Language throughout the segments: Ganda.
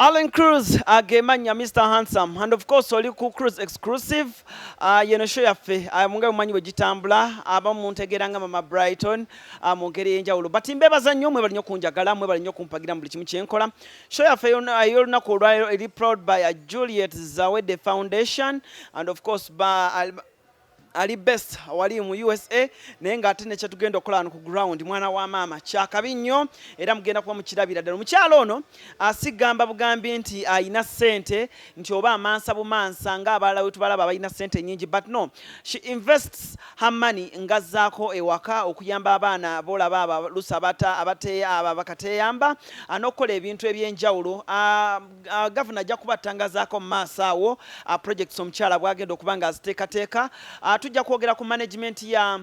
Alan Cruz agemanya Mr. Handsome and of course oli ku Cruz exclusive yeno show yaffe munga mumanyi bwe gitambula abamu ntegeranga mama Brighton mu ngeri y'enjawulo but mbebaza nnyo mwe bali nnyo kunjagala mwe bali nnyo kumpagira mu buli kimu kyenkola show yaffe y'olunaku olwaliro eri proud by Juliet Zawede Foundation and of course ali best wali mu USA naye ng'ate ne kyetugenda okukola wano ku ground mwana wa maama kyakabi nnyo era mugenda kuba mukirabira ddala omukyalo ono asigamba bugambi nti ayina ssente nti oba amansa bumansa ng'abalala we tubalaba abalina ssente nnyingi but no she invests her money ngazzaako ewaka okuyamba abaana boolaba abalusi abakateeyamba n'okukola ebintu eby'enjawulo gavana ajja kubatangazaako mu maaso awo projects omukyala bw'agenda okuba ng'aziteekateeka tujja kwogera ku management ya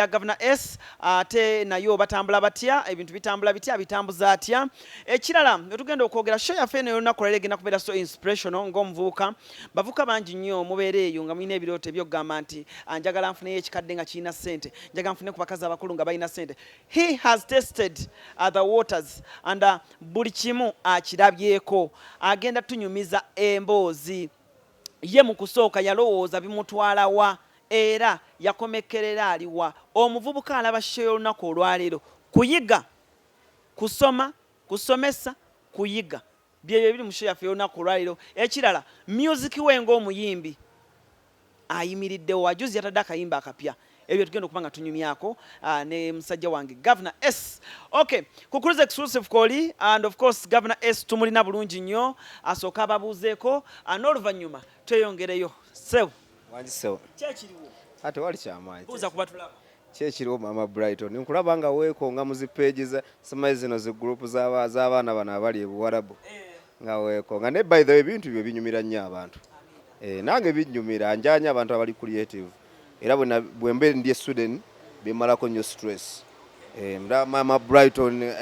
Governor S ate nayo batambula batya ebintu bitambula bitya bitambuza atya ekirala tugenda okwogera show yaffe eno yonna kolera egenda kubeera so inspirational ng'omuvubuka bavuka bangi nnyo mubeere eyo nga mulina ebirooto ebyokugamba nti njagala nfuneyo ekikadde nga kirina ssente njagala nfune ku bakazi abakulu nga balina ssente he has tested the waters and buli kimu akirabyeko agenda tunyumiza emboozi ye mu kusooka yalowooza bimutwalawa era yakomekerera aliwa omuvubuka alaba show olunaku olwaleero kuyiga kusoma kusomesa kuyiga byebyo biri mu show yaffe olunaku olwaleero ekirala music we ng'omuyimbi ayimiriddewo wajuzi yatadde akayimba akapya ebyo tugenda okuba nga tunyumyako ne musajja wange Governor S. Okay, ku Cruise exclusive koli and of course Governor S tumulina bulungi nnyo asooka ababuuzeeko n'oluvannyuma tweyongereyo sew wangi sew kyekiriwo ate wali kyamaanyi buuza kuba tulaba kyekiriwo mama Brighton nkulaba nga weekonga mu zipeegi zamayi zino zi group z'abaana bano abali ebuwarabu nga weekonga ne by the way ebintu byo binyumira nnyo abantu nange binyumira njanya abantu abali creative era bwe mbe ndi student bimalako nnyo stress mama Brighton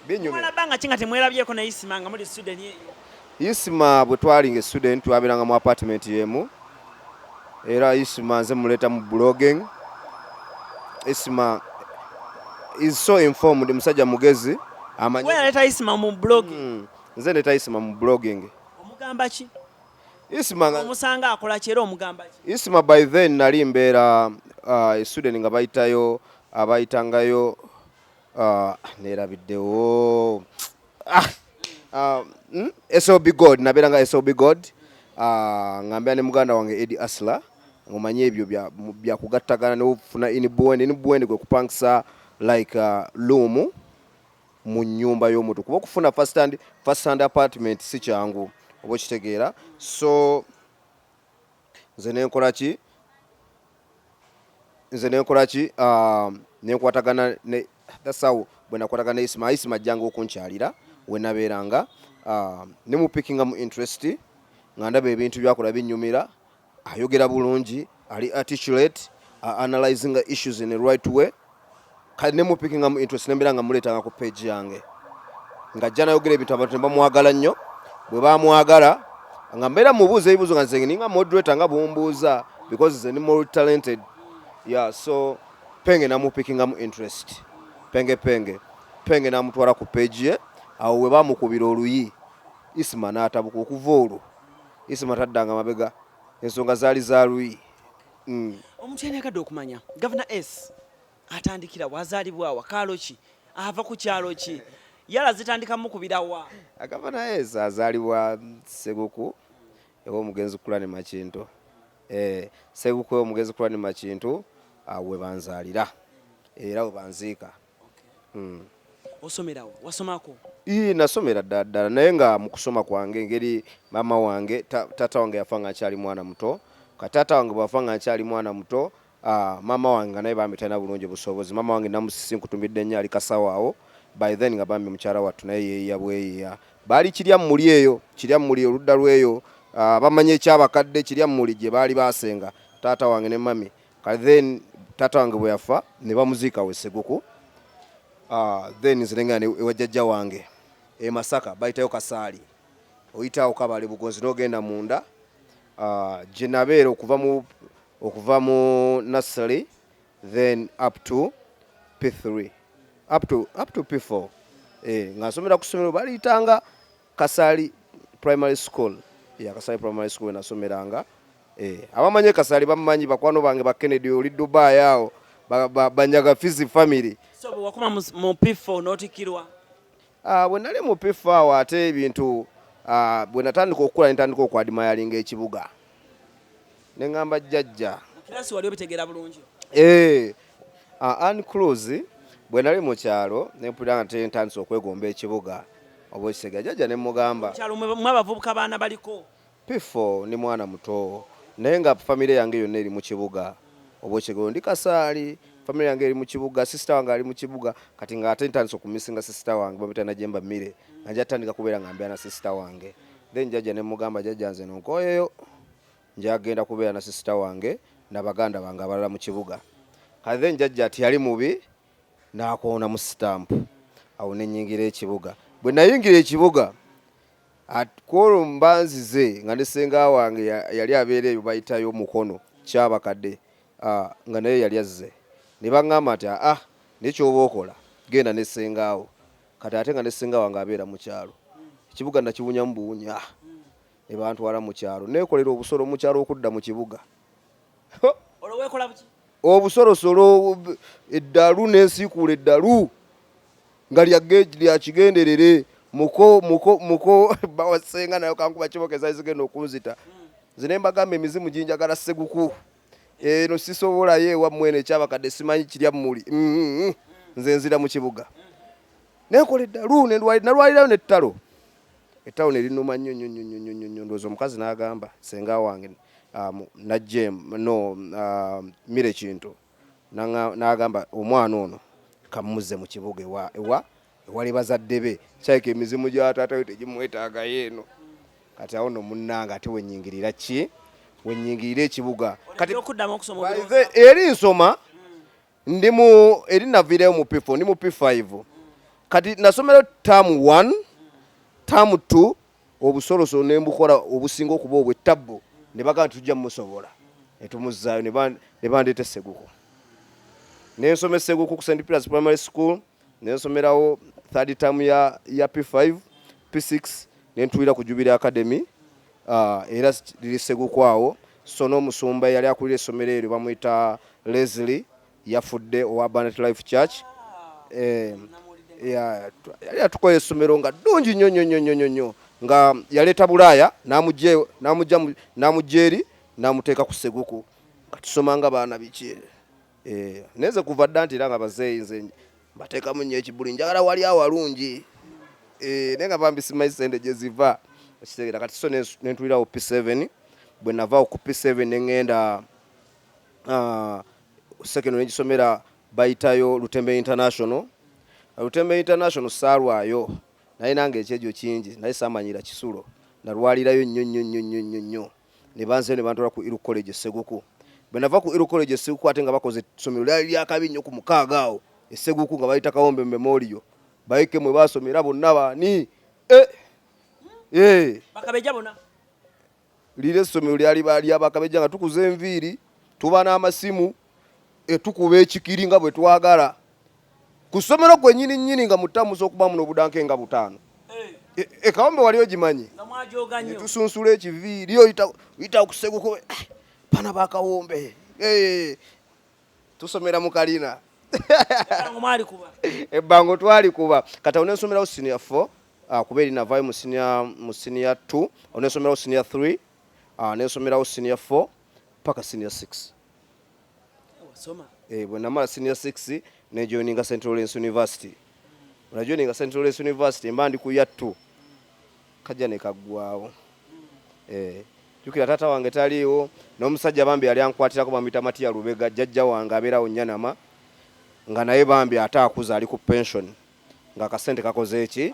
binyumira mwalabanga kinga temwerabyeko ne Isima nga muli student yeyo Isima bwe twalinga student twabiranga mu apartment yemu era Isima nze muleta mu blogging Isima is so informed musajja mugezi amanyi wewe aleta Isima mu blogging nze leta Isima mu blogging omugamba ki Isima omusanga akola kyero omugamba ki Isima by then nali mbeera student nga abayitangayo nerabiddewo SOB God nabeeranga SOB God ngambeera ne muganda wange Eddie Asla ngomanye ebyo bya kugattagana n'ofuna inibwende gwe kupangisa like room mu nyumba y'omuntu kuba okufuna first hand apartment si kyangu oba okitegeera so nze nenkola ki nenkwatagana ne that's how bwe nakwatagana Isima ajjanga okunkyalira we nabeeranga ne mu picking mu interest nga ndaba ebintu byakola binyumira ayogera bulungi ali articulate analyzing issues in the right way kale ne mu picking mu interest nembera nga muletanga ku page yange nga jana yogera ebintu abantu bamwagala nnyo bwe bamwagala nga mbeera mubuuza ebibuuzo nga nze ninga moderator nga bumbuuza because nze ni more talented yeah so penge namu picking mu interest penge namutwala ku page ye awo we bamukubira oluyi Isima n'atabuka okuva olwo Isima taddanga mabega ensonga zaali za luyi omuntu yenegadde okumanya Governor S atandikira wazaalibwa wakaalo ki ava ku kyalo ki yala zitandika mukubirawa Governor S azaalibwa Seguku ew'omugenzi Kulani Makinto Seguku ew'omugenzi Kulani Makinto we banzaalira era we banziika osomerawo wasomako nasomera ddala naye nga mu kusoma kwange engeri mama wange tata wange yafa nga akyali mwana muto katata wange bwafa nga akyali mwana muto mama wange naye bambi talina bulungi busobozi mama wange namusisi nkutumbidde nnyo ali kasawaawo by then nga bambi mukyala wattu naye yeeya bweyeeya baali kiryammuli eyo oludda lweyo bamanye ekyabakadde kiryammuli gye baali basenga taata wange ne mami kale then taata wange bwe yafa ne bamuziika we Seguku then nzirengana ewa jjajja wange Masaka bayitayo Kasaali oyitawo Kabale Bugonzi n'ogenda munda gye nabeera okuva mu nursery then up to P3 up to P4 nga nsomera ku ssomero baliyitanga Kasaali primary school Kasali primary school nasomeranga abamanye Kasali bamanyi bakwano bange ba Kennedy oli Dubai awo banyaga Fizi family. So wakuma mu P4 notikirwa bwe nali mu P4 awo ate ebintu bwe natandika okukula ntandika okwadima yalinga ekibuga ne ngamba jjajja kilasi wali obitegera bulungi unclose bwe nali mu kyalo ne mpulira nti ntandise okwegomba ekibuga oba ekisega jjajja ne mugamba kyalo mwabavubuka baana baliko P4 ni mwana muto naye nga family yange yonna eri mu kibuga oba ekigero ndi Kasali family yange eri mu kibuga sister wange ali mu kibuga kati nga ate ntandise okumisinga sister wange bamita na Jemba Mire anja tandika kubeera nga mbya na sister wange then jjajja ne mugamba jjajja nze nonkoyeyo njagenda kubeera na sister wange n'abaganda bange abalala mu kibuga kati then jjajja ati yali mubi n'akoona mu stamp awo ne nnyingira ekibuga bwe nayingira ekibuga kwolwo mbanzize nga ne senga wange yali abeereeyo bayitayo mukono kyabakadde nga naye yali azze ne baŋŋamba nti nekyoba okola genda ne sengaawo kati ate nga ne senga wange abeera mu kyalo ekibuga nakiwunya mu buwunya ne bantwala mu kyalo neekolera obusolo mu kyalo okudda mu kibuga obusolosolo eddalu n'ensiikuula eddalu nga lyakigenderere muko bawasenga nayo kankuba kibokeza zigenda okunzita zine mbagamba emizimu jinjagala seguku eno sisobolayo ewammwe ekyabakadde simanyi kirya muli nze nzira mu kibuga nekola eddalu nalwalirayo nettalo ettalo nerinuma nnyo ndowooza omukazi n'agamba senga wange Mire Kintu n'agamba omwana ono kamuzze mu kibuga ewali bazadde be kyayika emizimu gya taata we tegimwetaagayo eno kati awo no munnanga ate wenyingirira ki wenyingirira ekibuga kati eri nsoma ndi mu eri naviireyo mu P4 ndi mu P5 kati nasomero term 1 term 2 obusolosolo ne mbukola obusinga okuba obwettabbo ne bagamba tujja musobola etumuzaayo ne bandeeta Seguku nensoma Seguku ku St. Peter's Primary School nensomerawo third term ya P5 P6 nentuira ku Jubilee Academy era liri Seguku awo sono omusumba yali akulira essomero eryo bamuyita Leslie yafudde owa Abundant Life Church yali atukola essomero nga ddungi nnyo nga yaleeta Bulaaya n'amugyeeri n'amuteeka ku Seguku katusoma nga baana biki neze kuva dda nti era nga bazeeyi nze mbateekamu nnyo ekibuli njagala wali awo walungi naye nga bambi simanyi sente gye ziva ekitegeera kati so nentuulirawo P7 bwe navaawo ku P7 ne ŋŋenda second negisomera bayitayo Lutembe International saalwayo naye nange ekyejo kingi naye saamanyira kisulo nalwalirayo nnyo ne banzeyo ne bantwala ku Iru College Seguku bwe nava ku Iru College Seguku ate nga bakoze essomero lyali lyakabi nnyo ku mukaaga awo Seguku nga bayita Kawombe Memorial bayike mwe basomera bonna baani bakabeja bonna lire essomero lyali abakabeja nga tukuza enviiri tuba n'amasimu tukuba ekikiri nga bwe twagala ku ssomero gwennyini nga mutamusa okuba muno obudanke nga 5 Kawombe wali ogimanyi tusunsula ekiviiri oyita ku Seguku bana ba Kawombe tusomera mu Kalina ebbango twali kuba kati onensomerawo senior 4 kuba eri navaayo mu senior 2 onensomerawo senior 3 nensomerawo senior 4 paka senior 6 bwe namala senior 6 nejoininga St. Lawrence University unajoininga St. Lawrence University mba ndi ku ya 2 kajja ne kaggwawo jukira taata wange taliiwo n'omusajja bambi yali ankwatirako bamuyita Matiya Lubega jjajja wange abeerawo Nyanama nga naye bambi ate akuza ali ku pension nga akasente kakoze eki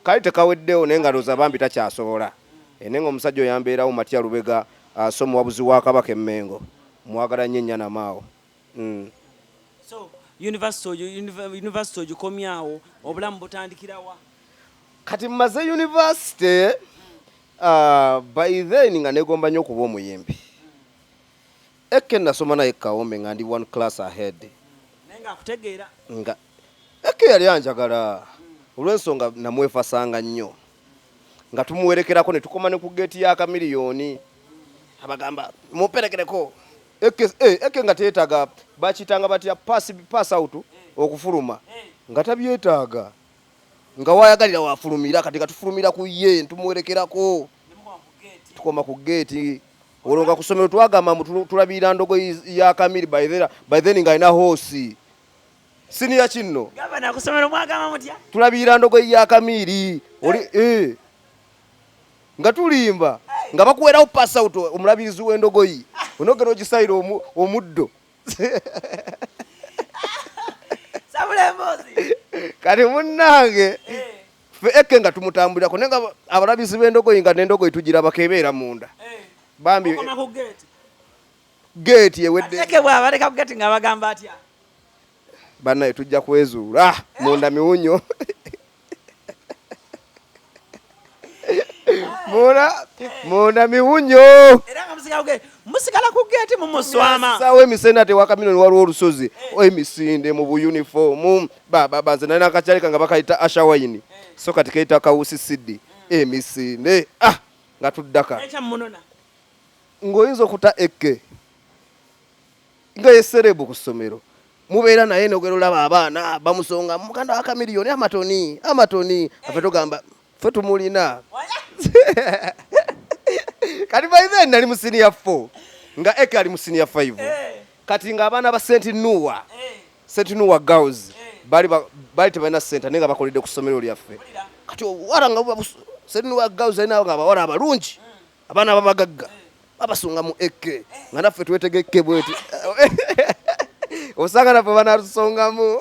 kali tekaweddewo naye nga ndowooza bambi takyasobola naye nga omusajja oyo yambeerawo Matiya Lubega so muwabuzi wa Kabaka Emmengo mwagala nnyo Nyanama awo so university ogikomyawo obulamu butandikirawa kati mmaze university by then nga negomba nnyo okuba omuyimbi Eke nasoma naye Kawombe nga ndi 1 class ahead nenga akutegeera nga Eke yali anjagala olw'ensonga namwefasanga nnyo nga tumuwerekerako ne tukoma ne ku gate ya kamiliyoni abagamba muperekereko eke nga teetaga bakitanga batya pass out okufuluma nga tabyetaaga nga wayagalira wafulumira kati katufulumira ku ye ntumuwerekerako tukoma ku gate olonga kusomero twagamba tulabira ndogo ya kamiri by then nga ina hosi senior kinno gavana kusomero mwagamba mutya tulabira ndogo ya kamiri oli nga tulimba nga bakuwerawo pass out omulabirizi w'endogoyi onogera ogisaira omuddo kati munnange fe eke nga tumutambulirako naye nga abalabizi b'endogoyi nga n'endogoyi tugirabako ebeera munda bambi gate ewedde eke bw'abaleka ku gate nga bagamba atya bannaye tujja kwezuula munda miwunyo munda miwunyo era nga musigala ku gate mumuswama sawa emisenda tewakamiloni waliwo olusozi emisinde mu buyunifomu banze nalina akakyalika nga bakayita ashawayini so kati kayita kawusisidi emisinde nga tuddaka ng'oyinza okuta eke nga yeserebu ku ssomero mubeera naye nogera olaba abaana bamusonga muganda wa kamiliyoni amatoni afe tugamba fe tumulina kati by then nali mu senior 4 nga eke ali mu senior 5 kati nga abaana ba St. Nuwa girls bali tebalina senta naye nga bakoledde ku ssomero lyaffe kati owala nga St. Nuwa girls alina nga abawala abalungi abaana babagagga babasunga mu eke nga naffe twetega eke bweti osanga naffe banatusongamu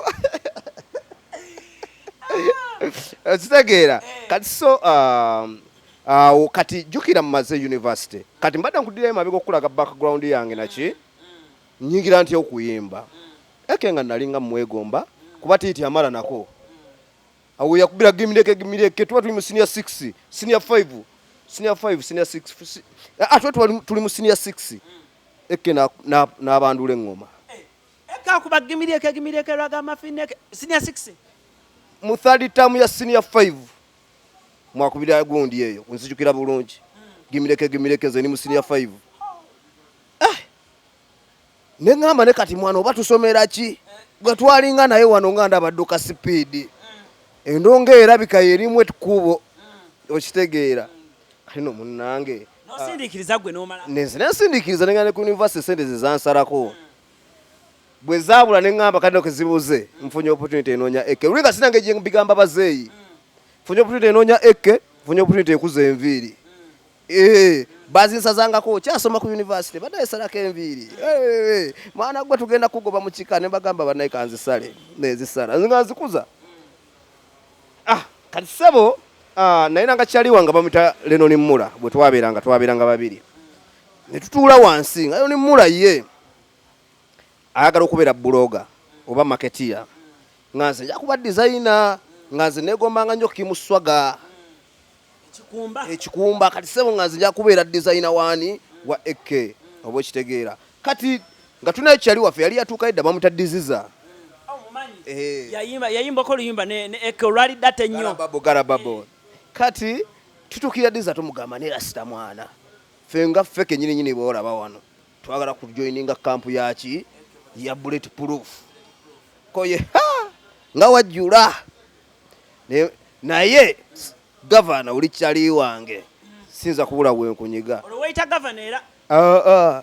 kitegeera kati so awo kati jukira mumaze university kati mbadde nkudirayo mabega okulaga background yange naki nyingira nti okuyimba eke nga nalinga mwegomba kuba tiiti amala nako awo yakubira gimireke tuba tuli mu senior 6 senior 5 senior 6 tuli mu senior 6 eke n'abandula engoma eke akuba gimireke lwaga mafineke senior 6 mu third term ya senior 5 mwakubira gundi eyo nzijukira bulungi gimireke ze ni mu senior 5 nengamba ne kati mwana oba tusomera ki gwe twalinga naye wano nganda badduka speed endonga erabika yerimwe tukubo okitegeera kati no munnange nosindikiriza gwe nomala nesindikiriza nengane ku university sente zizansalako bwe zabula nengamba kati nokezibuze mfunye opportunity enonya eke ulinga sinange je mbigamba bazeyi mfunye opportunity enonya eke mfunye opportunity ekuze enviri bazinsazangako kyasoma ku university badaye salako enviri mwana gwe tugenda kugoba mu kika ne bagamba banaye kanzisale nezisala nzinga zikuza kati sebo naye nanga kyali wanga bamita leno ni mula bwe twaberanga babiri ne tutuula wansi nga yo ni mula ye ayagala okubeera buloga oba marketeer nganze nja kuba designer nganze negombanga nnyo kimuswaga ekikumba kati sebo nganze nja kubeera designer wani wa eke oba ekitegeera kati nga tunaye kyali waffe yali yatuuka edda bamuta diziza yayimba ko luyimba ne eke olwali data ennyo garababo kati tutukira diza tumugamba ne rasita mwana fenga feke nyini boolaba wano twagala kujoininga kampu yaki ya bullet proof koye nga wajjula naye gavana uli kyali wange sinza kubula wenkunyiga olweita gavana era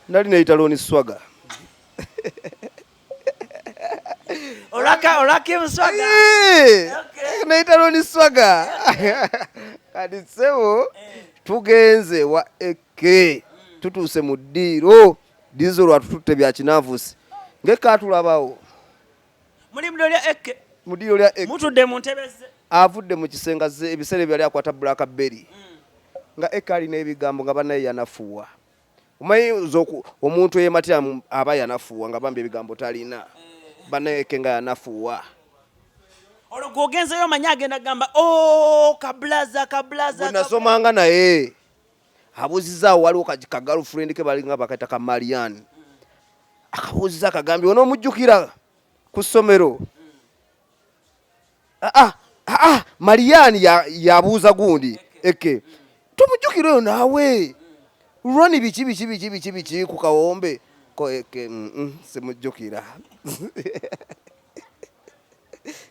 nali neita loni swaga olaki mswaga neita loni swaga kati sebo tugenze wa eke tutuse mu ddiiro dizo lwatututte bya kinavusi ngekatulabawo muli mudolya eke mudiiro lya eke mutudde mu ntebeze avudde mu kisenga ze ebisere byali akwata blackberry nga eke alina ebigambo nga banaye yanafuwa omanyi omuntu eyematira aba yanafuwa nga bambi ebigambo talina banaye eke nga yanafuwa olwo gwogenzeyo manyi agenda gamba kablaza bwenasomanga naye abuuzizaawo waliwo ka girlfriend ke balinga bakayita ka Marian akabuuziza akagambye onoomujjukira ku ssomero Marian yabuuza gundi eke tumujjukira oyo naawe lwani biki ku kawombe ko eke simujjukira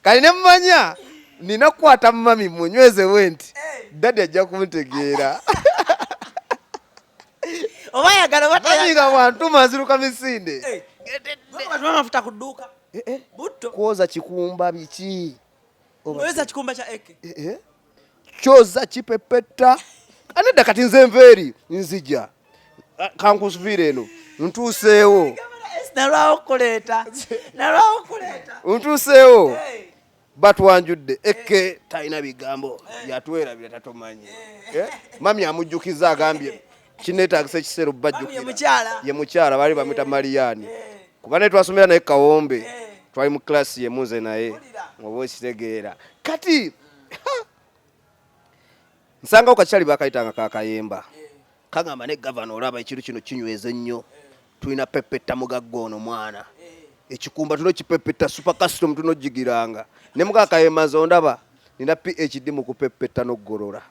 kali ne mmanya nina kukwata mami munyweze wenti dadi ajja kumutegeera oba yagala batayiga bantu maziruka misinde mafuta ku dduuka butto kwoza kikumba biki oyeza kikumba kya eke kyoza kipepeta anedda kati nze nveeri nzija kankusuviira eno ntuuseewo nalwawo kuleeta ntuuseewo batwanjudde eke talina bigambo yatwerabira tatomanyi mami amujjukiza agambye kineetagisa ekiseera bajjukira ye mukyala baali bamwita Mariyaani kuba naye twasomera naye Kawombe twali mu klasi yemu nze naye oba okitegeera kati nsangawo kakyali bakayitanga kakayemba kagamba ne gavana olaba ekintu kino kinyweza ennyo tulina pepeta mugagga ono mwana ekikumba tuno kipepeta super custom tuno jigiranga ne mukakayemba nzondaba nina PhD mu kupepeta n'oggolola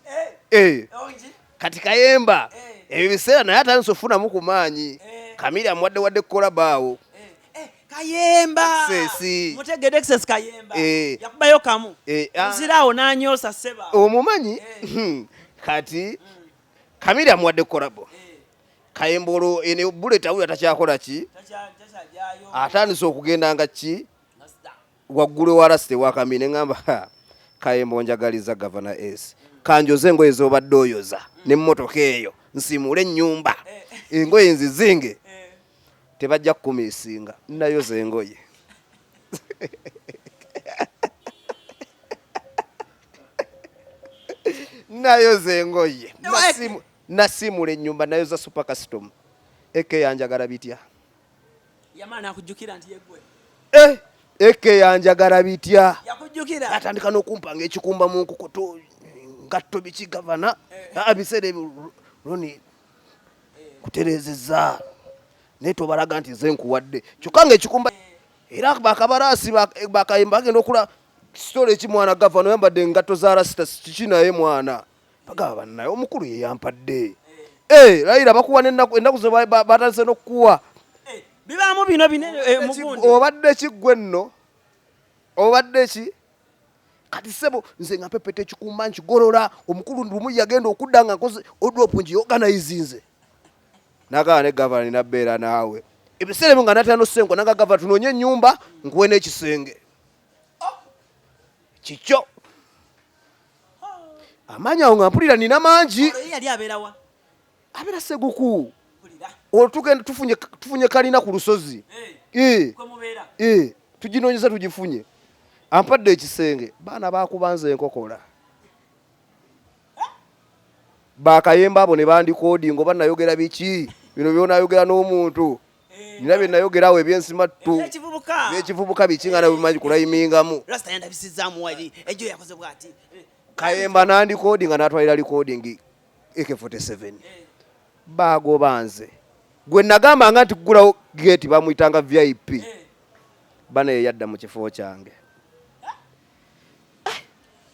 kati kayemba ebyo biseera naye atandise ofunamu ku maanyi kamiri amuwadde kolabaawo kayemba sesi mutegedde excess kayemba yakubayo kamu ziraawo n'anyoosa seba omumanyi kati kamiri amuwadde kolabo kayemba olwo ene bullet awuya takyakola ki atandise okugenda nga ki waggulu wa rasite wa kamiri neŋŋamba kayemba onjagaliza gavana S kanjoze engoye z'obadde oyoza n'emmotoka eyo nsiimule ennyumba engoye nzizinge tebajja kukumiisinga nayoza engoye nayoza engoye nasiimula ennyumba nayoza super custom eke yanjagala bitya yamaana akujjukira nti yegwe eke yanjagala bitya yakujjukira atandika n'okumpanga ekikumba mu nkukuto ngatto biki gavana biseera ebyo loni kutereezezza naye tobalaga nti nze nkuwadde kyokka nga ekikumba era bakabalaasi bakayemba bagenda okula kisitole ekimwana gavana oyambadde engatto za rasita kiki naye mwana bagamba bannaye omukulu ye yampadde layira bakuwa ennaku ze batandise n'okukuwa bibaamu bino binene mugundi obadde ki ggwe nno obadde ki kati sebo nze nga pepeta ekikumba nkigolola omukulu lumu yagenda okudda nga nkoze odropu ngiyoganizinze nagaba ne gavana ninabbeera naawe ebiseera ebyo nga natera nosengo naga gavana tunoonye ennyumba nkuwe n'ekisenge kikyo amaanyi awo nga mpulira nina mangi yali abeerawa abeera seguku olwo tufunye kalina ku lusozi tuginoonyeza tugifunye ampadde ekisenge baana bakubanza enkokola bakayemba abo ne bandikoodinga oba nayogera biki bino byonayogera n'omuntu nina bye nayogerawo ebyensimattu ebyekivubuka biki nga nabimanyi kulayimingamu kayemba nandikoodinga natwalira likodingi AK47 bagobanze gwe nagambanga nti kugulawo gate bamuyitanga VIP bana yeyadda mu kifo kyange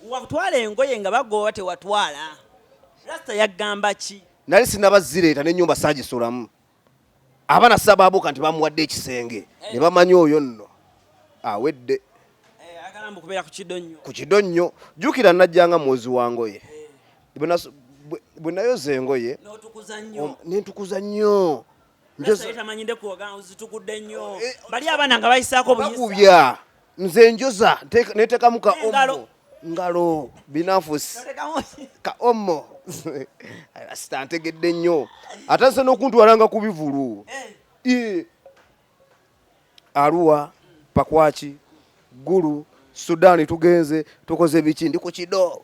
watwala engoye nga bagooba tewatwala rasta yagamba ki nali sinabazireeta n'ennyumba saagisulamu abaana sababuuka nti bamuwadde ekisenge ne bamanyi oyo nno awedde agamba okubeera ku kidonnyo jjukira najjanga mwozi wa ngoye bwe nayoza engoye nentukuza nnyo bali abaana nga bayisaako buyisa nze njoza neteekamu ka omo ngalo binafusi ka omo rasita ntegedde nnyo atandise n'okuntwalanga ku bivulu Arua Pakwaki Gulu Sudan tugenze tukoze biki ndi ku kido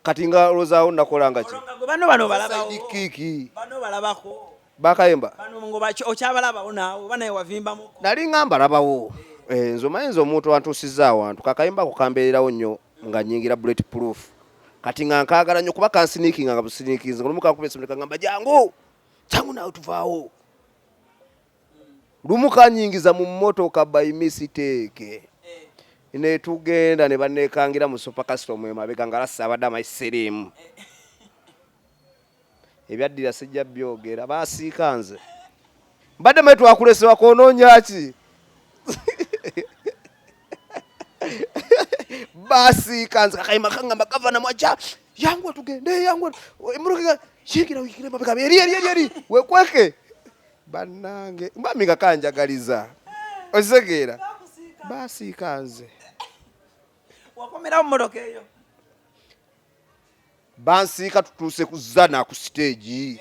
kati nga lozaawo nakolanga ki bano balabawo kiki bano balabako bakayemba bano ngo okyabalabawo naawe banaye wavimbamu nali ngamba labawo nzo mayinza omuntu antuusizza awantu kakayemba kukambeererawo nnyo nga nyingira bullet proof kati nga nkaagala nnyo kuba kansiniikinga nga businiikinze lumu kankubesomeka ngamba jangu naawe tuvaawo lumu kanyingiza mu mmotoka by mistake ne tugenda ne bannekangira mu super custom emabega nga lasa abadde amayisirimu ebyaddira sijja byogera baasiika nze mbadde mwe twakulesebwa koonoonya ki baasiika nze kakayima kangamba gavana mwaca yangwe tugende yangwe emmotoka shiikira wikire mabega eri wekweke bannange mbami nga kanjagaliza okisekeera baasiika nze wakomera mu motoka eyo bansiika tutuuse kuzana ku stage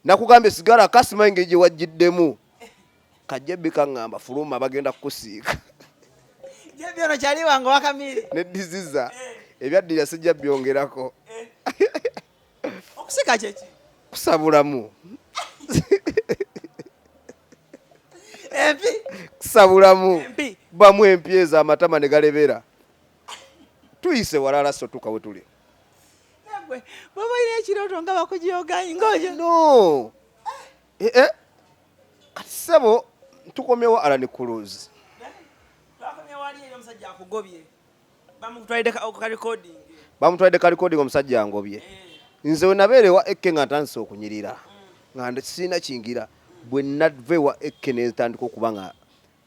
nakugambye sigala kasima engeri gye wajjiddemu kajjebbi kaŋŋamba fuluma bagenda kukusiika jebyono kyali wange wakamiri neddiziza ebyaddira sijja byongerako okusika kyeki kusabulamu empi kusabulamu bamu empi ezo amatama ne galebera tuyise walala sotuka we tuli bwe balina ekirooto nga bakugiyoganyi ngojo no kati sebo tukomyewo Alani Cruise omusajja akugobye bamutwalidde ka recording omusajja angobye nze wenabeera ewa Ekke nga ntandise okunyirira nga sirina kingira bwe nava ewa Ekke netandika okuba nga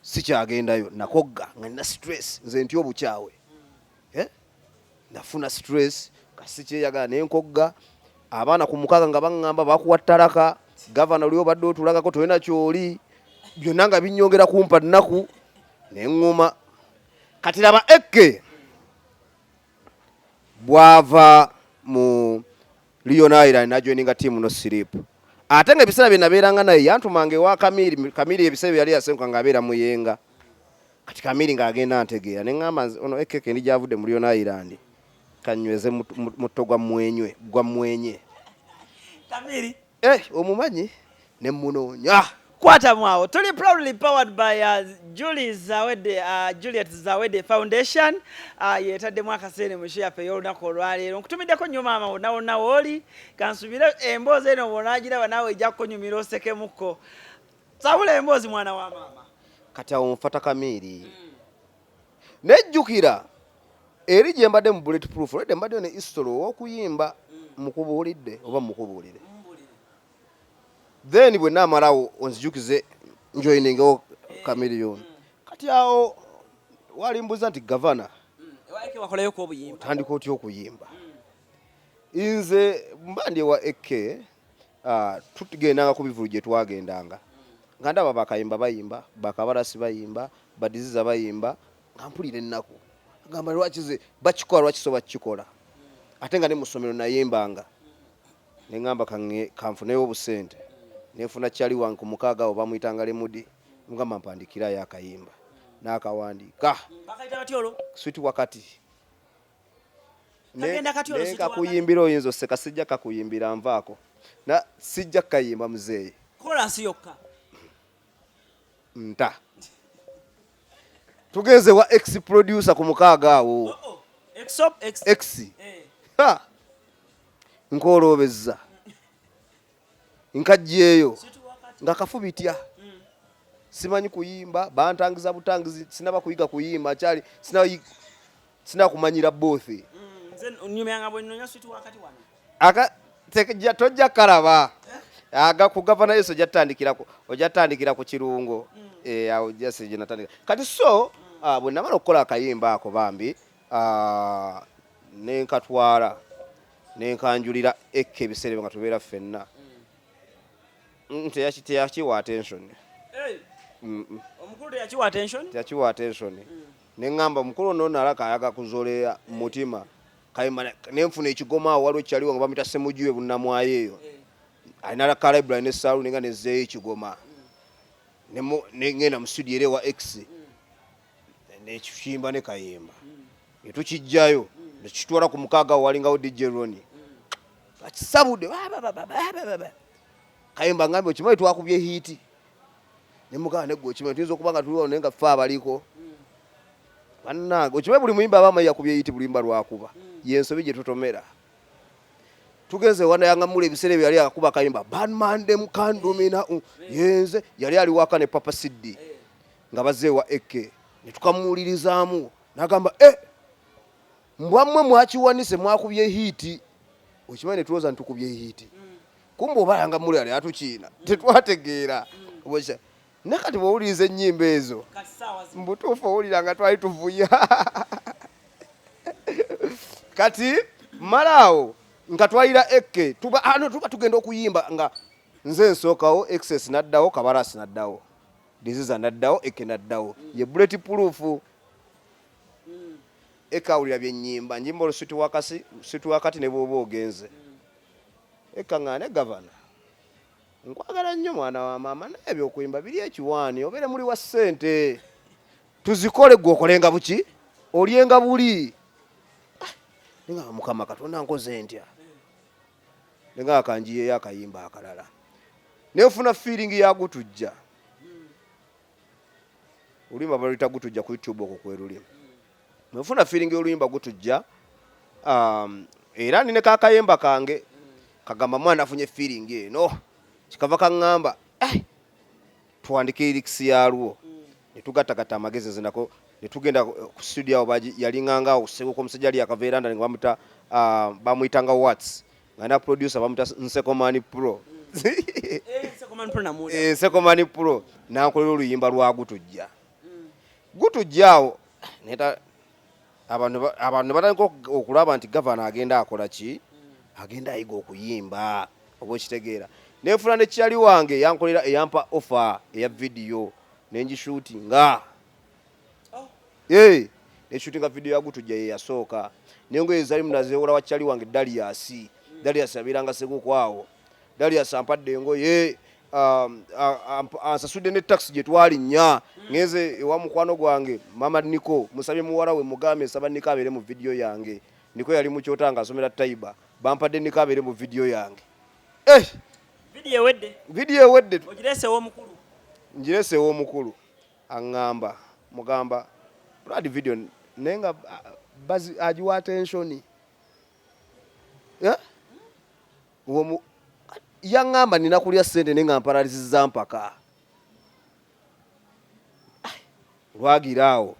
sikyagendayo nakogga nga nina stress nze nti obukyawe nafuna stress kasi kyeyagala nenkogga abaana ku mukaga nga baŋŋamba bakuwa ttalaka gavana oli obadde otulagako tolina kyoli byonna nga binnyongera kumpa nnaku neŋŋuma kati laba Ekke bwava mu Lion Island najoininga tiimu no Sleep ate nga ebiseera bye nabeeranga naye yantumanga ewa Kamiri ebiseera bye yali yasenguka ng'abeera Muyenga kati Kamiri ng'agenda ntegeera ne ŋŋamba ono Ekke kendi gyavudde mu Lion Island kanyweze mutto gwa mwenye Kamiri omumanyi ne munoonya kwata mwawo tuli proudly powered by Juliet Zawede Foundation yetaddemu akaseera mu show yaffe y'olunaku olwaleero nkutumiddeko nnyo maama wonna wonna wooli kansubire emboozi eno bw'onaagiraba naawe ejja kukunyumira osekemukko sabula emboozi mwana wa maama kati awo nfata Kamiri nejjukira eri gye mbadde mu bulletproof olwedde mbaddeyo ne history ow'okuyimba mukubuulidde oba mukubuulire then bwe naamalawo onzijukize njoyiningewo Chameleone kati awo walimbuza nti gavana otandika otya okuyimba nze mbandi ewa Ekke tugendanga ku bivulu gye twagendanga nga ndaba bakayimba bayimba bakabalasi bayimba badiziza bayimba nga mpulira ennaku gamba lwakize bakikola lwakisoba kukikola ate nga ne mu ssomero nayimbanga ne ŋŋamba kanfuneyo obusente nefuna kyali wange ku mukaaga awo bamuyitanga Lemudi mugamba mpandikirayo akayimba n'akawandiika switi wakati nekakuyimbira oyinza oseka sijja kakuyimbira nvaako sijja kukayimba muzeeyi kolansi yokka nta tugenze wa ex producer ku mukaaga awo ex nkolobezza nkajjeeyo nga kafubitya simanyi kuyimba bantangiza butangizi sinaba kuyiga kuyimba kyali sinakumanyira bothi tojja kalaba aga ku gavana yeso ojatandikira ku kirungo awo jase jenatandika kati so bwe namala okukola akayimba ako bambi nenkatwala nenkanjulira Ekke ebiseera nga tubeera ffenna teyakiwa attention teyakiwa attention neŋŋamba omukulu ono nalaka ayaga kuzoleya mu mutima kayimba nenfuna ekigoma awo waliwo ekyaliwo nga bamuyita Semujiwe bunnamwayo eyo alina ka library ne saloon nga nezzeeyo ekigoma nengenda mu studio ere wa X nekiyimba ne kayimba netukijjayo nekitwala ku mukaaga awo walingawo DJ Ronnie akisabudde kayimba ngambe okimanyi twakubye hiiti nemugamba negwe okimanyi tuyinza okuba nga tuliwo naye nga ffe abaliko bannange okimanyi buli muyimba abamanyi yakubye hiiti bulimba lwakuba yensobi gye tutomera tugenze wanayang'amula ebiseera ebyo yali akakuba kayimba banmande mukandumina yenze yali aliwaka ne Papa Siddi nga bazeewa Ekke ne tukamuwulirizaamu n'agamba mbwammwe mwakiwanise mwakubye hiiti okimanyi ne tulowooza ntukubye hiiti kumbe obalanga muli ali atukiina tetwategeera nakati bwowuliriza ennyimba ezo mbutuufu owulira nga twali tuvuya kati malaawo nga twalira ekke tuba tugenda okuyimba nga nze nsookawo excess naddawo kabarasi naddawo diziza naddawo ekke naddawo ye bullet proof eka awulira byennyimba njimba olusitu wakati ne bwoba ogenze eka ngane gavana nkwagala nnyo mwana wa maama naye ebyokuyimba biri ekiwaani obeere muli wa ssente tuzikole gwe okolenga buki olyenga buli nga mukama katonda nkoze ntya nga akanjiyeyo akayimba akalala nefuna feeling ya gutujja oluyimba baluyita gutujja ku YouTube okwo kwerulima nefuna feeling y'oluyimba gutujja era nine kakayemba kange kagamba mwana afunye feeling eno kikava kaŋŋamba tuwandike lyrics yalwo netugattagatta amagezi zinako netugenda ku studio awo yalinganga okusekuka omusajja ali akaveeranda nga bamuta bamuyitanga Watts ngana producer bamuta Nsekomani Pro Nsekomani Pro nankolera oluyimba lwa gutujja gutujja awo abantu batandika okulaba nti gavana agenda akola ki agenda ayiga okuyimba oba okitegeera nefuna ne kyali wange yankolera eyampa offer eya video nengishutinga neshootinga video ya gutujja ye yasooka nengoye zali munazeewola wa kyali wange Dalias abiranga sekuko awo Dalias ampadde engoye ansasudde ne taxi gye twali nnya ngeze ewa mukwano gwange mama Niko musabye muwala we mugambe saba Niko abere mu video yange Niko yali mu kyotanga asomera Taiba bampadde Niko abere mu video yange video ewedde njirese wo mukulu aŋŋamba mugamba brad video nenga bazi ajiwa attention yaŋŋamba nina kulya ssente nenga mparalizizza mpaka lwagiraawo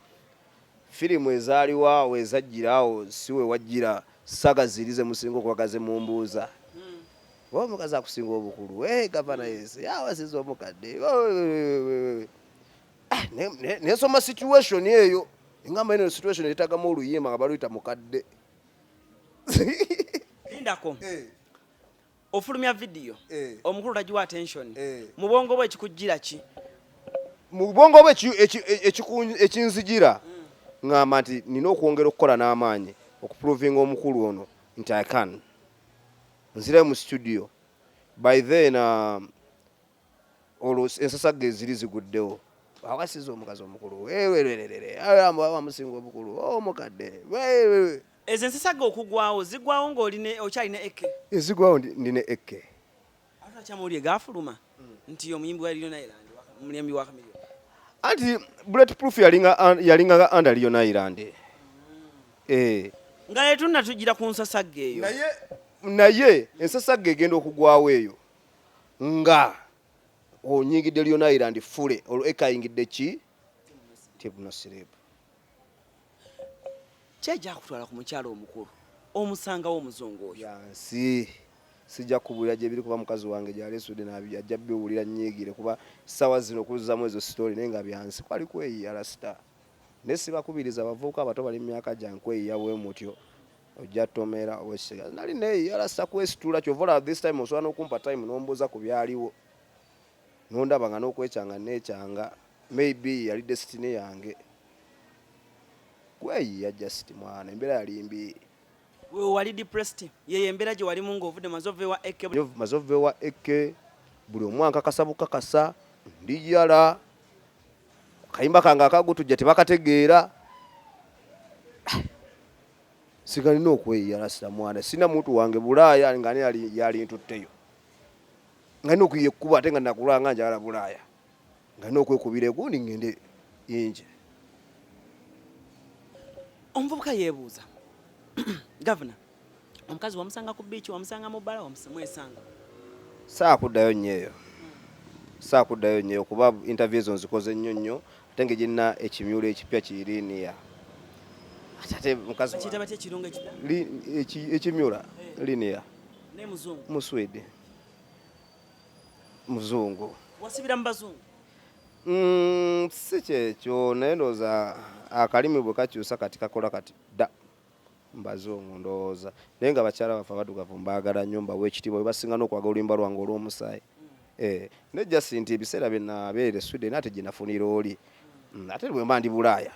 firimu ezaaliwaawo ezajjiraawo siwe wajjira saga zirize musinga okwagaze mumbuuza omukazi akusinga obukulu gavana yese yawasiza omukadde nesoma situation eyo engamba eno situation etagamu oluyimba nga baluyita mukadde lindako ofulumya video omukulu tagiwa attention mu bwongo bwe ekikujjira ki mu bwongo bwe ekinzigira ngamba nti nina okwongera okukola n'amaanyi okuprovinga omukulu ono nti I can nzire mu studio by then ensasagge eziri ziguddewo awasiza omukazi omukulu amusinga obukulu omukadde ezo ensasagge okugwawo zigwawo ng'oline okyalina ekke ezigwawo ndine ekke akyamawulire gafuluma nti omuyimbi wa Lion Island mulyambi wa Kamiliyoni anti bullet proof yalinga under Lion Island nga letunna tugira ku nsasagge eyo naye ensasagge egenda okugwawo eyo nga onyingidde Lion Island fule olwo ekayingidde ki tebunasirebu kyajja kutwala ku mukyalo omukulu omusangawo omuzungu oyo yansi sijja kubulira gye biri kuba mukazi wange gyaleesudde ajja biwulira nyiigire kuba sawa zino okuzzamu ezo story naye nga byansi kwali kweyiya rasita naye sibakubiriza abavubuka abato bali mu myaka gyange kweyiya bwe mutyo ojja tomera owesiga nali neyiya rasita kwesitula kyovola this time osobola n'okumpa time n'ombuuza ku byaliwo nondaba nga n'okwekyanga neekyanga maybe yali destiny yange kweyiya just mwana embeera yali mbi wewe wali depressed yeye embeera gye walimu ng'ovudde mazove wa eke buli omwanka kasabukakasa ndiyala kayimba kange akagutujja tebakategeera sigalina okweyala sira mwana sina muntu wange Bulaaya nga ne yali ntutteyo nga nina okuyiye ekkuba ate nga nakulanga njagala Bulaaya nga nina okwekubira egundi ngende yinje omuvubuka yeebuuza Governor, omukazi wamusanga ku beach wamusanga mu bbala wamusanga saakuddayo nnyo kuba interview ezo nzikoze nnyo ate ng'egirina ekimyulo ekipya kiriniya ate mukazi bakiyita batya ekirungo ekipya ekimyula liniya ne muzungu muswede muzungu wasibira mu bazungu si kyekyo naye ndowooza akalimi bwe kakyusa kati kakola kati dda mbazungu ndowooza naye nga bakyala baffe abadugavu mbaagala nnyo mbawa ekitiibwa bwe basinga n'okwagala oluyimba lwange olw'omusaayi ne jasi nti ebiseera bye nabeera Sweden ate gye nafunira oli ate bwe mba ndi Bulaaya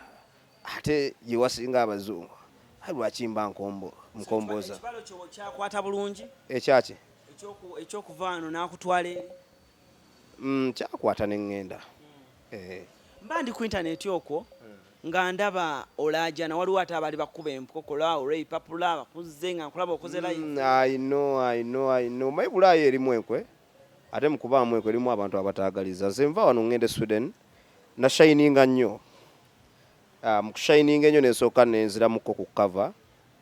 ate gye wasinga abazungu lwaki mba nkomboza ekibalo kyo kyakwata bulungi ekyaki ekyokuva wano n'akutwala eri kyakwata ne ŋŋenda mba ndi ku intaneti okwo nga ndaba olaajana waliwo ate abaali bakuba empokola olw'eipapula bakuze nga nkulaba okoze live I know mayi Bulaaya erimu enkwe ate mu kubaamu enkwe erimu abantu abataagaliza nze nva wano ŋŋende Sweden nashayininga nnyo mu kushayininga ennyo nensooka nenziramuko ku kava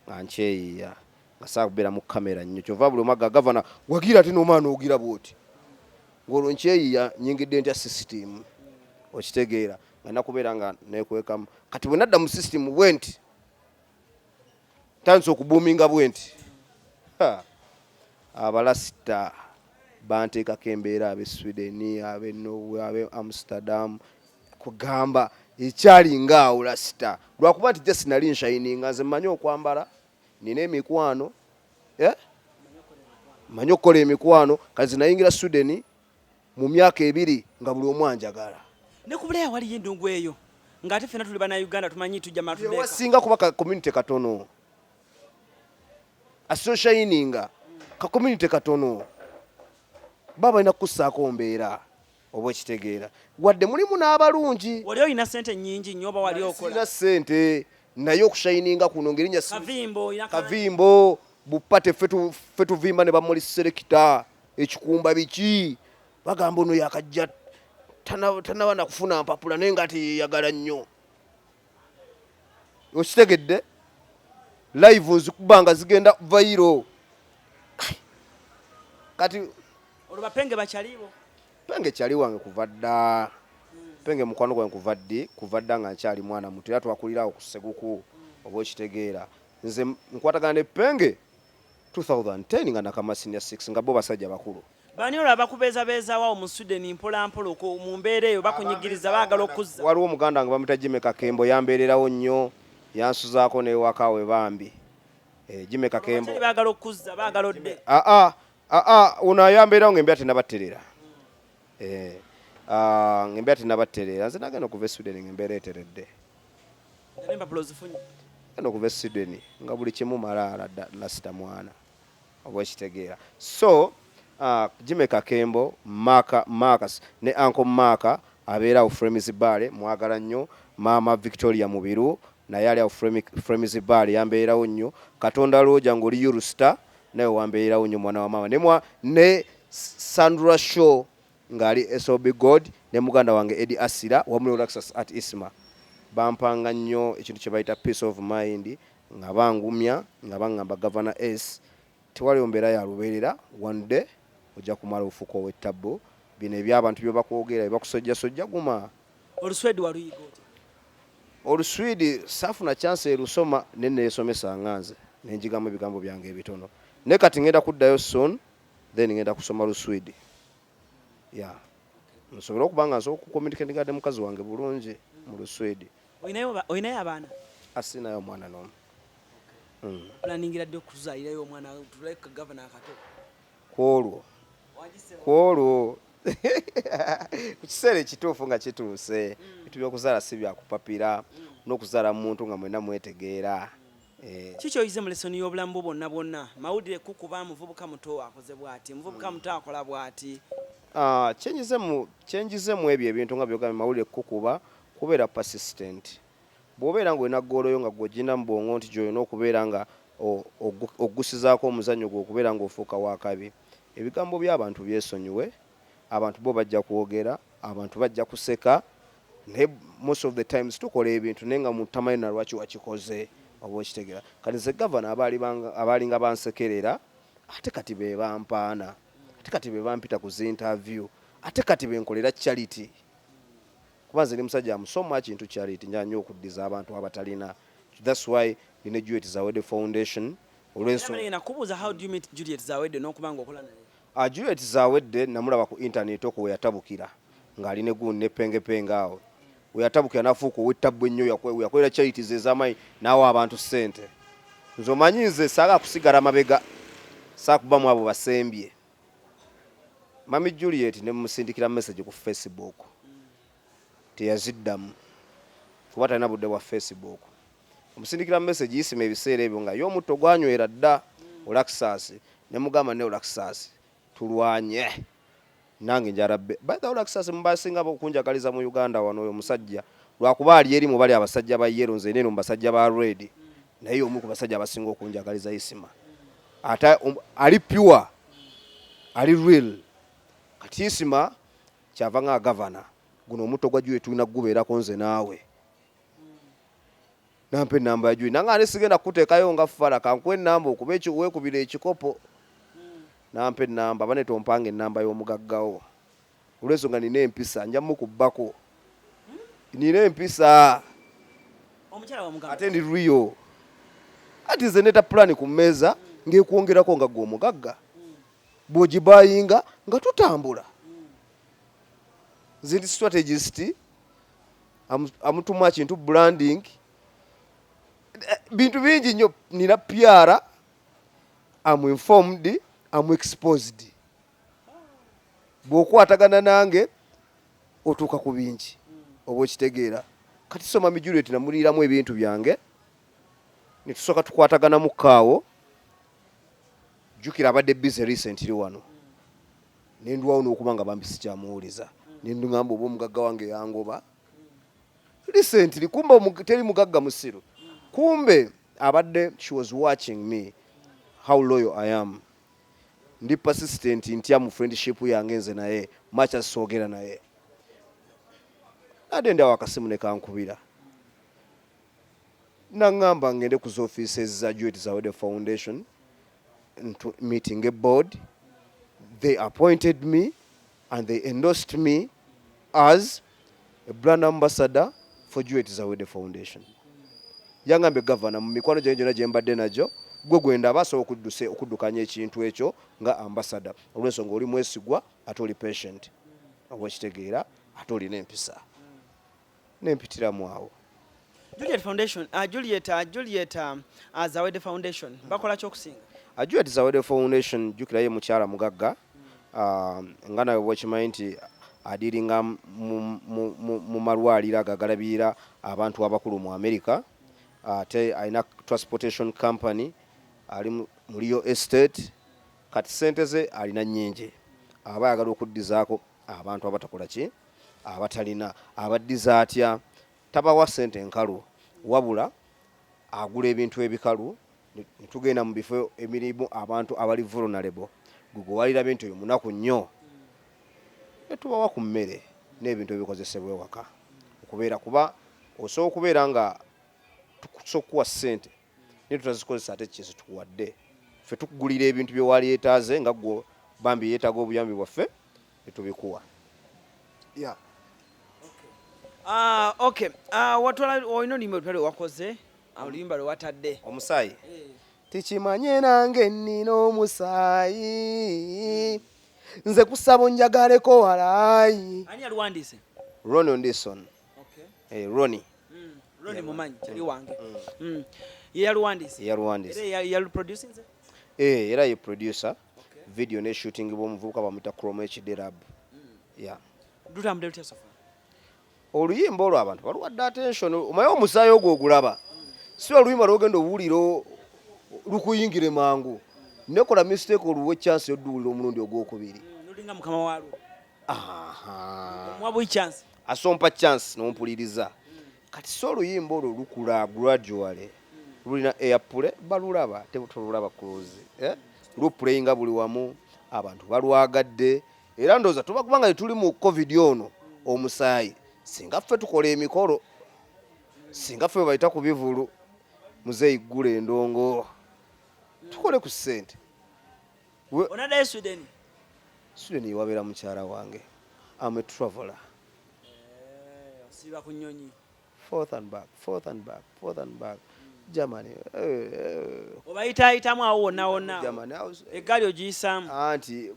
nga nkyeyiya nga saakubeera mu kamera nnyo kyova buli omaga gavana wagira ate n'omwana ogira bwoti ng'olwo nkyeyiya nyingidde ntya sisitimu okitegeera nga nakubeera nga nekwekamu kati bwe nadda mu sisitimu bwenti tandise okubuuminga bwenti abalasita banteekako embeera ab'e Sweden ab'e Norway ab'e Amsterdam kugamba ekyalinga awo lasita lwakuba nti gye sinali nshayininga nze mmanyi okwambala nina emikwano mmanyi okukola emikwano kazi nayingira Sweden mu myaka 2 nga buli omu anjagala ne ku Bulaaya waliyo endungu eyo ng'ate ffenna tuli bannayuganda tumanyi tujja matudeeka wasinga kuba ka community katono asoshayininga ka community katono baba balina kukussaako mbeera oba ekitegeera wadde mulimu n'abalungi wali olina ssente nnyingi nnyo oba wali okola sina ssente naye okushayininga kuno ngerinnya kavimbo bupate ffe tuvimba ne bamuli serekita ekikumba biki bagamba ono yakajja tanaba nakufuna mpapula naye nga teyeyagala nnyo okitegedde live nzikuba nga zigenda vairo kati olwo bapenge bakyaliwo penge kyali wange kuva dda penge mukwano gwange kuva dda nga nkyali mwana muto era twakulirawo ku Seguku oba okitegeera nze nkwatagana ne penge 2010 nga nakama senior 6 nga bo basajja bakulu bani olwo abakubeezabeezaawo mu Sweden mpola mu mbeera eyo bakunyigiriza baagala okuzza waliwo omuganda wange bamuyita Jimeka Kembo yambeererawo nnyo yansuzaako n'ewaka we bambi Jimeka Kembo baagala okuzza baagala odde ono ayambeerawo ng'embeera tenabatterera ng'embeera tenabatterera nze nagenda okuva e Sweden ng'embeera eteredde empapula ozifunye genda okuva e Sweden nga buli kimu malaala lasita mwana oba ekitegeera so Jimeka Kembo Marcus ne Uncle Maka abeera Frames Bar mwagala nnyo Mama Victoria Mubiru naye ali Frames Bar yambeerawo nnyo Katonda Roja ng'oli Eurostar naye wambeerawo nnyo mwana wa mama ne Sandra Shaw ngali SOB God ne muganda wange Eddie Asira wamuli Relaxers at Isma bampanga nnyo ekintu kye bayita peace of mind nga bangumya nga bangamba Governor S tewali mbeera ya lubeerera one day ojja kumala ofuko ow'ettabbo bino eby'abantu bye bakwogera bakusojjasojja guma oluswedi waluyiga oti oluswidi saafuna chance erusoma neneesomesa nganze nenjigamu ebigambo byange ebitono ne kati ngenda kuddayo soon then ngenda kusoma luswidi nsobola okuba nga nsobola okucommunicatingade mukazi wange bulungi mu luswidi oyinayo abaana asinayo omwana n'omu planingira dde okuzaalirayo omwana tuleka gavana akato kwolwo ku kiseera ekituufu nga kituuse bitu by'okuzaala si byakupapira n'okuzaala muntu nga mwena mwetegeera kiki oyize mu lesoni y'obulamu bwo bwonna mawulire kukuba muvubuka muto akoze bw'ati muvubuka muto akola bw'ati kyenjizemu ebyo ebintu nga byogambye mawulire kukuba kubeera persistent bw'obeera ng'olina gooloyo nga gw'ogina mu bwongo nti gy'olina okubeera nga oggusizaako omuzannyo gwe okubeera ng'ofuuka wakabi ebigambo by'abantu byesonyiwe abantu bo bajja kwogera abantu bajja kuseka naye most of the times tukola ebintu naye nga mutamanyi na lwaki wakikoze oba okitegera kati nze gavana abaalinga bansekerera ate kati be bampaana ate kati be bampita ku zi interview ate kati be nkolera charity kuba nze ndi musajja am so much into charity njala nnyo okuddiza abantu abatalina. That's why nine Juliet Zawede Foundation olw'ensonga. Nakubuuza, how do you meet Juliet Zawede n'okubanga okola naye? Juliet Zawede namulaba ku internet okwo we yatabukira ng'alina eggulu n'eppengepenga awo. We yatabukira n'afuuka ow'ettabbu ennyo yakolera charities ez'amaanyi n'awa abantu ssente. Nze omanyi nze saaga kusigala mabega saakubamu abo basembye. Mami Juliet ne musindikira message ku Facebook. Teyaziddamu kuba talina budde bwa Facebook. Omusindikira message yisima ebiseera ebyo nga y'omutto gwanywera dda Olaxas ne mugamba ne Olaxas tulwanye nange njarabbe. By the Olaxas mbasinga okunjagaliza mu Uganda wano oyo musajja lwakuba ali eri mu bali abasajja ba yellow nze neno mbasajja ba red naye omu ku basajja abasinga okunjagaliza yisima. Ata ali pure ali real. Kati yisima kyava nga governor guno omutto gwa Juliet tulina gubeerako nze naawe. Nampe namba ya Juliet nanga anesigenda kuteekayo nga fara kankwe namba okuba weekubira ekikopo. Nampe namba bane tompange enamba y'omugaggawo. Olw'ensonga nina empisa nja mukubbako. Nina empisa. Omukyala wa mugagga. Ate ndi Rio. Ati nze neta plan ku mmeeza ng'ekwongerako nga gwe omugagga. Bw'ogibayinga nga tutambula. Nze ndi strategist. I'm too much into branding. Bintu bingi nnyo nina PR. I'm informed. I'm exposed. Bw'okwatagana nange otuuka ku bingi oba okitegeera. Kati soma Juliet namuliiramu ebintu byange ne tusooka tukwatagana mu kaawo. Jjukira abadde busy recently wano ne ndwawo n'okuba nga bambi sikyamuwuliza ne ndungamba oba omugagga wange yangoba recently kumbe teri mugagga musiru kumbe abadde she was watching me how loyal I am. Ndi persistent ntya mu friendship yange nze naye much as soogera naye. Ade ndawo akasimu ne kankubira. Nangamba ngende ku offices za Juliet Zawede Foundation meeting a board. They appointed me and they endorsed me as a brand ambassador for Juliet Zawede Foundation. Yangambe governor mu mikwano gye gyonna gye mbadde nagyo gwe gwenda abasobola okuddukanya ekintu ekyo nga ambassador. Olw'ensonga oli mwesigwa ate oli patient. Obwekitegeera ate olina empisa. Nempitiramu awo. Juliet Foundation, Juliet Zawede Foundation bakola ky'okusinga. Juliet Zawede Foundation jjukira ye mukyala mugagga nga nawe bw'okimanyi nti adiringa mu malwaliro agagalabirira abantu abakulu mu America. Ate alina transportation company ali mu Rio Estate. Kati sente ze alina nnyingi. Aba ayagala okuddizaako abantu abatakola ki abatalina abaddiza atya tabawa sente nkalu wabula agula ebintu ebikalu ne tugenda mu bifo emirimu abantu abali vulnerable gugo walira bintu eyo munaku nnyo ne tubawa ku mmere n'ebintu ebikozesebwa ewaka okubeera kuba osobola okubeera nga tukuwa sente ne tutazikozesa ate kyezi tukuwadde ffe tukugulira ebintu bye wali yeetaaze nga gwo bambi yeetaaga obuyambi bwaffe ne tubikuwa. Yeah. Okay. Watwala olina oluyimba lutwale wakoze oluyimba lwe watadde omusaayi tikimanye nange nnina omusaayi nze kusaba onjagaleko walaayi. Ani yaluwandiise? Ronnie Ondison. Okay. Ronnie. Ronnie mumanyi kyali wange. Ye yaluwandiise? Yaluwandiise. Era yaluproducing nze? Era ye producer. Okay. Video ne shooting b'omuvubuka bamuyita Chrome HD Lab. Yeah. Dutambula lutya sofa? Oluyimba olwo abantu baluwadde attention. Omaye omusaayi ogwo ogulaba. Si oluyimba lwogenda owulira lukuyingire mangu. Nekola mistake oluwe chance yoduwulira omulundi ogwokubiri. Nulinga mukama walwo. Mwabuyi chance. Asompa chance n'ompuliriza. Kati so oluyimba olwo lukula gradually. Lulina airplay balulaba tebutululaba close. Luplayinga buli wamu abantu balwagadde. Era ndoza tuba kubanga tuli mu COVID ono omusaayi singa ffe tukola emikolo singa ffe bayita ku bivulu muzeeyi ggula endongo tukole ku ssente. Onaddayo Sweden? Sweden wabeera mukyala wange. I'm a traveler. siba ku nnyonyi forth and back Germany obayitaayitamu awo wonna Germany eggaali ogiyisaamu anti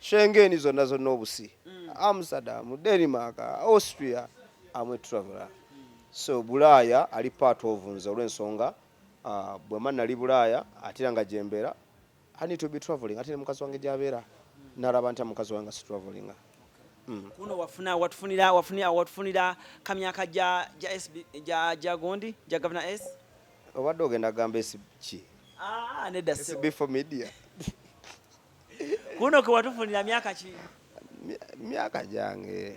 Schengen zonna obusi Amsterdam Denmark Austria amwe traveler so Bulaaya ali part of nze olw'ensonga bwe nali Bulaaya ate nga gyembeera I need to be traveling ate ne mukazi wange gy'abeera nalaba nti mukazi wange si traveling kuno watufunira kamyaka gya gondi gya Governor S obadde ogenda gamba ki nedda SB for media kuno ke watufunira myaka ki myaka gyange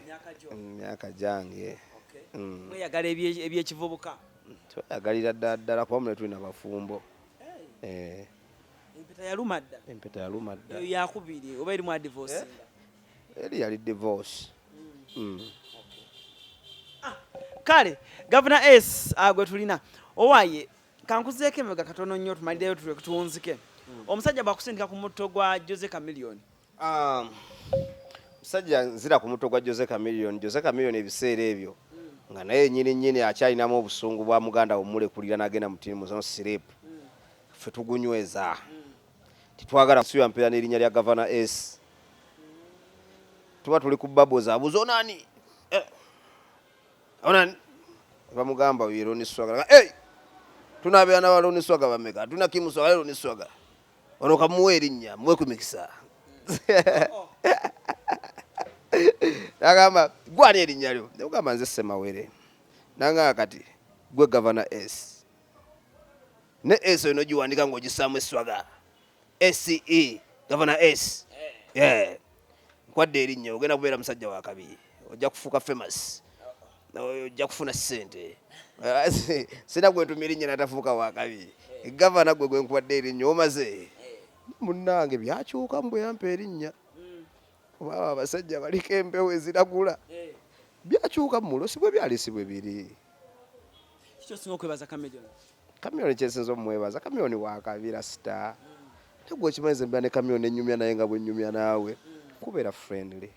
mweyagala ebyekivubuka tweyagalira ddala kuba mule tulina bafumbo empeta yaluma dda eyo yakubiri oba eri mwa divorce eri yali divorce kale Governor S gwe tulina owaaye kankuzeeko emabega katono nnyo tumalireyo tuwunzike omusajja bwakusindika ku mutto gwa Jose Chameleone musajja nzira ku mutto gwa Jose Chameleone ebiseera ebyo nga naye nnyini akyalinamu obusungu bwa muganda omulekulira n'agenda mu ttiimu zino sirip ffe tugunyweza titwagala kusiba mpeera n'erinnya lya Governor S tuba tuli ku bubbles abuuza onani bamugamba Roni Swaga tunabeera n'aba Roni Swaga bameka tuna Kim Swaga Roni Swaga ono kamuwa erinnya mwekumikisa nagamba gwani erinnya lyo negamba nze Semawere nanga kati gwe Governor S ne S eno giwandika ng'ogisaamu Swaga SCE Governor S nkwadde erinnya ogenda kubeera musajja wa kabi ojja kufuuka famous ojja kufuna ssente sina gwentumya erinnya natafuuka wa kabi Governor gwe nkwadde erinnya omaze munnange byakyuka mbwe yampa erinnya oba abasajja baliko empewo eziragula byakyuka mulo si bwe byali si bwe biri kyosinga okwebaza Chameleone kyesinza omwebaza Chameleone wakabira star tegwe okimanyiza mbeera ne Chameleone ennyumya naye nga bwe nnyumya naawe kubeera friendly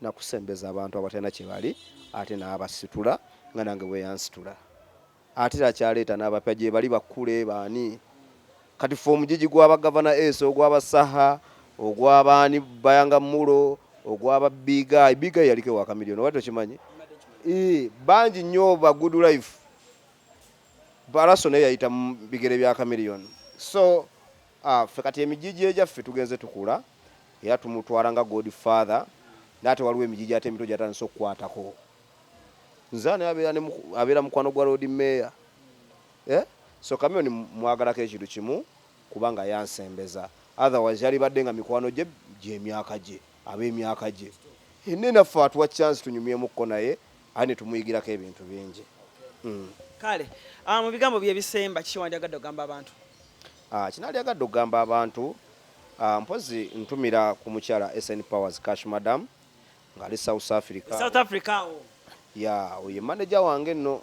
nakusembeza abantu abatalina kye bali ate n'abasitula nga nange bwe yansitula ate akyaleeta n'abapya gye bali bakkule baani kati fe omugigi gw'aba Governor S ogw'abasaha ogw'abaani Bayanga Mulo ogw'aba Biga yaliko wa Chameleone obadde okimanyi bangi nnyo ba good life Baraso naye yayita mu bigere bya Chameleone so ffe kati emigigi egyaffe tugenze tukula era tumutwala nga Godfather n'ate waliwo emigigi ate emito gy'atandise okukwatako nze abeera mukwano gwa Lord Mayor so Chameleone mwagalako ekintu kimu kubanga yansembeza otherwise yali badde nga mikwano gye gy'emyaka gye ab'emyaka gye nenaffe atuwa chance tunyumyemukko naye aye ne tumuyigirako ebintu bingi kale mu bigambo byebisemba kiki wandyagadde ogamba abantu kinaalyagadde okugamba abantu mpozi ntumira ku mukyala SN Powers Cash Madam ng'ali South Africa oye manager wange nno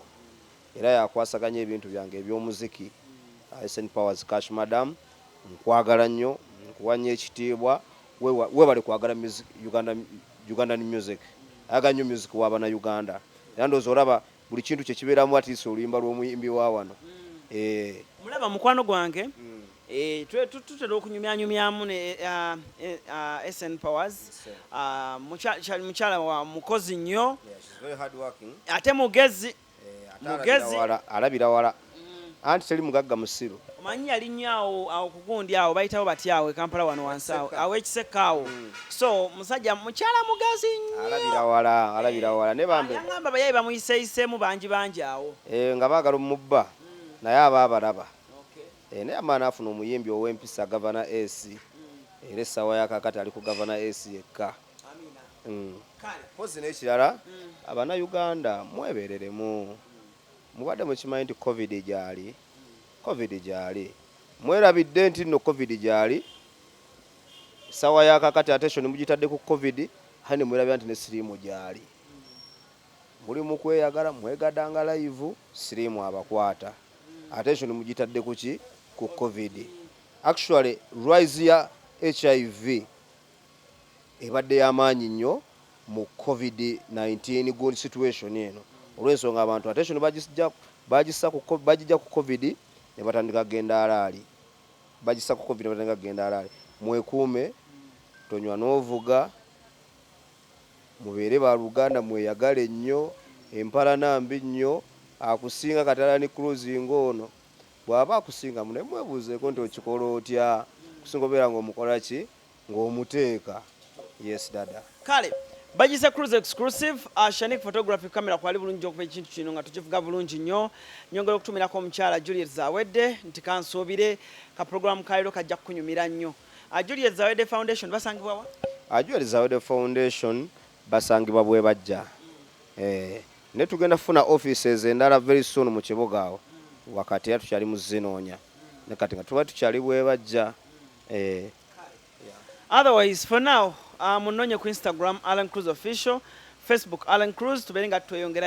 era yakwasaganya ebintu byange eby'omuziki SN Powers Cash Madam nkwagala nnyo nkuwanya ekitiibwa webale kwagala music Ugandan music ayaga nnyo music w'abana Uganda era ndowooza olaba buli kintu kye kibeeramu atiisa oluyimba lw'omuyimbi wa wano mulaba mukwano gwange tutera okunyumyanyumyamu ne SN Powers mukyala wa mukozi nnyo ate mugezi alabira wala anti teri mugagga musiru omanyi yali nnyo awo kugundi awo bayitawo batya awo Kampala wano wansi awo ekiseka awo so musajja mukyala mugazi nnyo alabira wala ne bambe yangamba bayayi bamuyiseeyiseemu bangi awo nga baagala omubba naye aba abalaba naye amaana afuna omuyimbi ow'empisa Governor S era essaawa yakakati ali ku Governor S yekka pozi n'ekirala Abannayuganda mwebeereremu mubadde mukimanyi nti covid gyali mwerabidde nti nno covid gyali essaawa yakakati attention mugitadde ku covid aye ne mwerabira nti ne siriimu gyali muli mu kweyagala mwegadanga live siriimu abakwata attention mugitadde kuki ku covid actually rise ya HIV ebadde y'amaanyi nnyo mu COVID-19 good situation eno olw'ensonga abantu attention bagissa ku COVID ne batandika kugenda alaali bagissa ku COVID ne batandika kugenda alaali mwekuume tonywa n'ovuga mubeere ba Luganda mweyagale nnyo empala nambi nnyo akusinga katalani cruising ono bw'aba akusinga mune mwebuuzeeko nti okikola otya kusinga obeera ng'omukola ki ng'omuteeka yes dada kale bagise cruise exclusive Shanik photography camera kwali bulungi okuba ekintu kino nga tukivuga bulungi nnyo nyongera okutumirako omukyala Juliet Zawedde nti kansuubire ka program kaliro kajja kukunyumira nnyo Juliet Zawedde Foundation basangibwa wa Juliet Zawedde Foundation basangibwa bwe bajja ne tugenda funa offices endala very soon mu kibuga awo wakati ya tukyali mu zinoonya ne kati nga tuba tukyali bwe bajja otherwise for now munonye ku Instagram Alan Cruz official Facebook Alan Cruz tubeere nga tweyongera